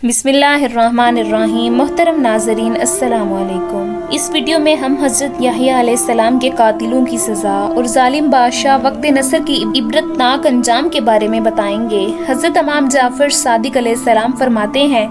بسم اللہ الرحمن الرحیم۔ محترم ناظرین السلام علیکم۔ اس ویڈیو میں ہم حضرت یحییٰ علیہ السلام کے قاتلوں کی سزا اور ظالم بادشاہ وقت نصر کی عبرتناک انجام کے بارے میں بتائیں گے۔ حضرت امام جعفر صادق علیہ السلام فرماتے ہیں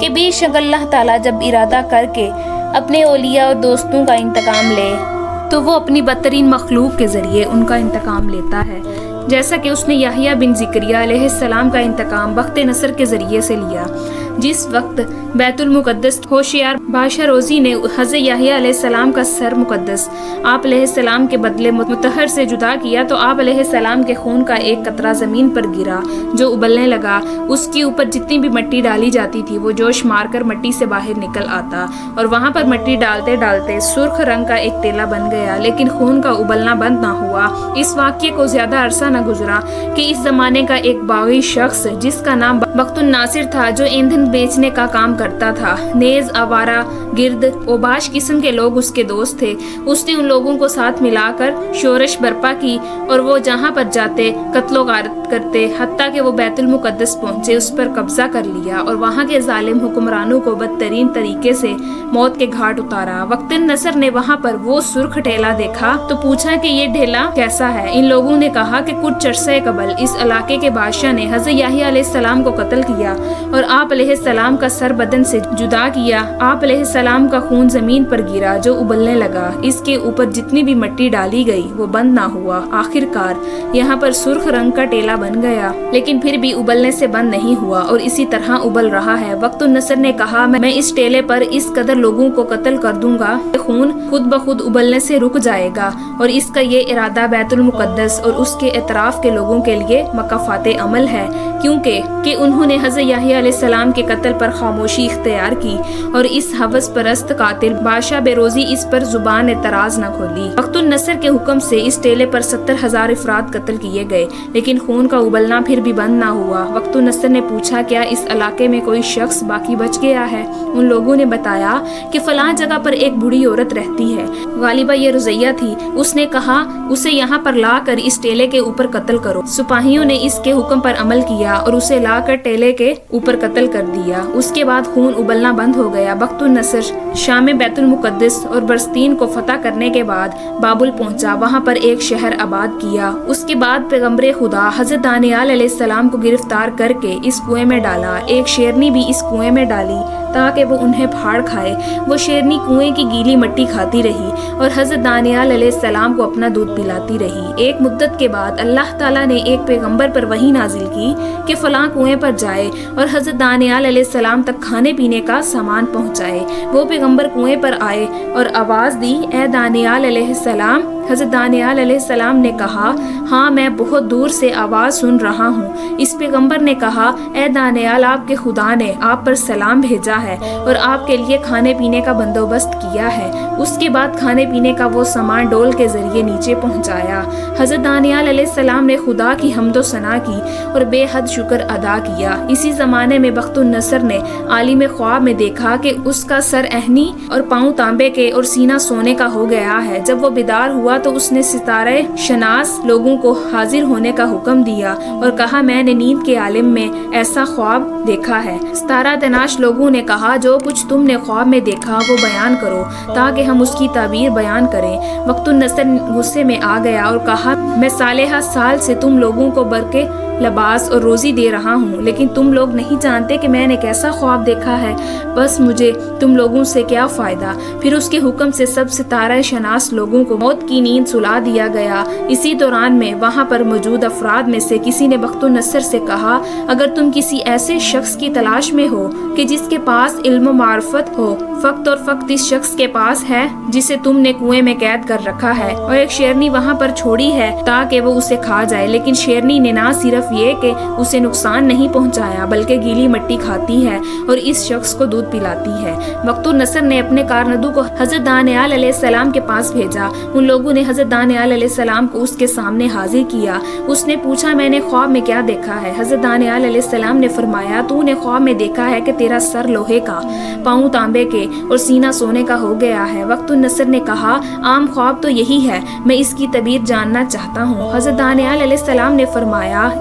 کہ بے شک اللہ تعالیٰ جب ارادہ کر کے اپنے اولیاء اور دوستوں کا انتقام لے تو وہ اپنی بدترین مخلوق کے ذریعے ان کا انتقام لیتا ہے، جیسا کہ اس نے یحییٰ بن زکریا علیہ السلام کا انتقام وقت نصر کے ذریعے سے لیا۔ جس وقت بیت المقدس ہوشیار بادشاہ روزی نے حضرت یحییٰ علیہ السلام کا سر مقدس آپ علیہ السلام کے بدلے مطہر سے جدا کیا تو آپ علیہ السلام کے خون کا ایک قطرہ زمین پر گرا جو ابلنے لگا۔ اس کے اوپر جتنی بھی مٹی ڈالی جاتی تھی وہ جوش مار کر مٹی سے باہر نکل آتا اور وہاں پر مٹی ڈالتے ڈالتے سرخ رنگ کا ایک تیلا بن گیا، لیکن خون کا ابلنا بند نہ ہوا۔ اس واقعے کو زیادہ عرصہ نہ گزرا کہ اس زمانے کا ایک باغی شخص جس کا نام بخت الناصر تھا، جو ایندھن بیچنے کا کام کرتا تھا، نیز آوارہ گرد اوباش قسم کے لوگ اس کے دوست تھے، اس نے ان لوگوں کو ساتھ ملا کر شورش برپا کی اور وہ جہاں پر جاتے قتل و غارت کرتے، حتیٰ کہ وہ بیت المقدس پہنچے، اس پر قبضہ کر لیا اور وہاں کے ظالم حکمرانوں کو بدترین طریقے سے موت کے گھاٹ اتارا۔ وقت نصر نے وہاں پر وہ سرخ ڈھیلا دیکھا تو پوچھا کہ یہ ڈھیلا کیسا ہے؟ ان لوگوں نے کہا کہ کچھ عرصے قبل اس علاقے کے بادشاہ نے حضرت یحییٰ علیہ السلام کو قتل کیا اور آپ علیہ السلام کا سر بدن سے جدا کیا۔ آپ علیہ السلام کا خون زمین پر گرا جو ابلنے لگا، اس کے اوپر جتنی بھی مٹی ڈالی گئی وہ بند نہ ہوا۔ آخر کار یہاں پر سرخ رنگ کا ٹیلا بن گیا، لیکن پھر بھی ابلنے سے بند نہیں ہوا اور اسی طرح ابل رہا ہے۔ وقت النصر نے کہا میں اس ٹیلے پر اس قدر لوگوں کو قتل کر دوں گا کہ خون خود بخود ابلنے سے رک جائے گا، اور اس کا یہ ارادہ بیت المقدس اور اس کے اطراف کے لوگوں کے لیے مکافات عمل ہے، کیونکہ کہ انہوں نے حضرت یحییٰ علیہ السلام کے قتل پر خاموشی اختیار کی اور اس ہوس پرست قاتل بادشاہ بے روزی اس پر زبان اعتراض نہ کھولی۔ وقت النصر کے حکم سے اس ٹیلے پر 70,000 افراد قتل کیے گئے، لیکن خون کا ابلنا پھر بھی بند نہ ہوا۔ وقت النصر نے پوچھا کیا اس علاقے میں کوئی شخص باقی بچ گیا ہے؟ ان لوگوں نے بتایا کہ فلاں جگہ پر ایک بوڑھی عورت رہتی ہے، غالبا یہ رضیہ تھی۔ اس نے کہا اسے یہاں پر لا کر اس ٹیلے کے اوپر قتل کرو۔ سپاہیوں نے اس کے حکم پر عمل کیا اور اسے لا کر ٹیلے کے اوپر قتل کر دیا۔ اس کے بعد خون ابلنا بند ہو گیا۔ وقت النصر شام میں بیت المقدس اور برسطین کو فتح کرنے کے بعد بابل پہنچا، وہاں پر ایک شہر آباد کیا۔ اس کے بعد پیغمبر خدا حضرت دانیال علیہ السلام کو گرفتار کر کے اس کنویں میں ڈالا۔ ایک شیرنی بھی اس کنویں میں ڈالی تاکہ وہ انہیں پھاڑ کھائے۔ وہ شیرنی کنویں کی گیلی مٹی کھاتی رہی اور حضرت دانیال علیہ السلام کو اپنا دودھ پلاتی رہی۔ ایک مدت کے بعد اللہ تعالیٰ نے ایک پیغمبر پر وحی نازل کی کہ فلاں کنویں پر جائے اور حضرت دانیال علیہ السلام تک کھانے پینے کا سامان پہنچائے۔ وہ پیغمبر کنویں پر آئے اور آواز دی اے دانیال علیہ السلام۔ حضرت دانیال علیہ السلام نے کہا ہاں میں بہت دور سے آواز سن رہا ہوں۔ اس پیغمبر نے کہا اے دانیال، آپ کے خدا نے آپ پر سلام بھیجا ہے اور آپ کے لیے کھانے پینے کا بندوبست کیا ہے۔ اس کے بعد کھانے پینے کا وہ سامان ڈول کے ذریعے نیچے پہنچایا۔ حضرت دانیال علیہ السلام نے خدا کی حمد و ثنا کی اور بے حد شکر ادا کیا۔ اسی زمانے میں بخت النصر نے عالم خواب میں دیکھا کہ اس کا سر اہنی اور پاؤں تانبے کے اور سینہ سونے کا ہو گیا ہے۔ جب وہ بیدار ہوا تو اس نے ستارے شناس لوگوں کو حاضر ہونے کا حکم دیا اور کہا میں نے نیند کے عالم میں ایسا خواب دیکھا ہے۔ ستارہ تناش لوگوں نے کہا جو کچھ تم نے خواب میں دیکھا وہ بیان کرو تاکہ ہم اس کی تعبیر بیان کریں۔ وقت النصر غصے میں آ گیا اور کہا میں صالحہ سال سے تم لوگوں کو برکے لباس اور روزی دے رہا ہوں، لیکن تم لوگ نہیں جانتے کہ میں نے کیسا خواب دیکھا ہے، بس مجھے تم لوگوں سے کیا فائدہ۔ پھر اس کے حکم سے سب ستارہ شناس لوگوں کو موت کی نیند سلا دیا گیا۔ اسی دوران میں وہاں پر موجود افراد میں سے کسی نے بخت النصر سے کہا اگر تم کسی ایسے شخص کی تلاش میں ہو کہ جس کے پاس علم و معرفت ہو، فقط اور فقط اس شخص کے پاس ہے جسے تم نے کنویں میں قید کر رکھا ہے اور ایک شیرنی وہاں پر چھوڑی ہے تاکہ وہ اسے کھا جائے، لیکن شیرنی نے نہ صرف یہ کہ اسے نقصان نہیں پہنچایا بلکہ گیلی مٹی کھاتی ہے اور اس شخص کو دودھ پلاتی ہے۔ وقت النصر نے اپنے کارندوں کو حضرت دانیال علیہ السلام کے پاس بھیجا۔ ان لوگوں نے حضرت دانیال علیہ السلام کو اس کے سامنے حاضر کیا۔ اس نے پوچھا میں نے خواب میں کیا دیکھا ہے؟ حضرت دانیال علیہ السلام نے فرمایا تو نے خواب میں دیکھا ہے کہ تیرا سر لوہے کا، پاؤں تانبے کے اور سینہ سونے کا ہو گیا ہے۔ وقت النصر نے کہا عام خواب تو یہی ہے، میں اس کی تعبیر جاننا چاہتا ہوں۔ حضرت دانیال علیہ السلام نے فرمایا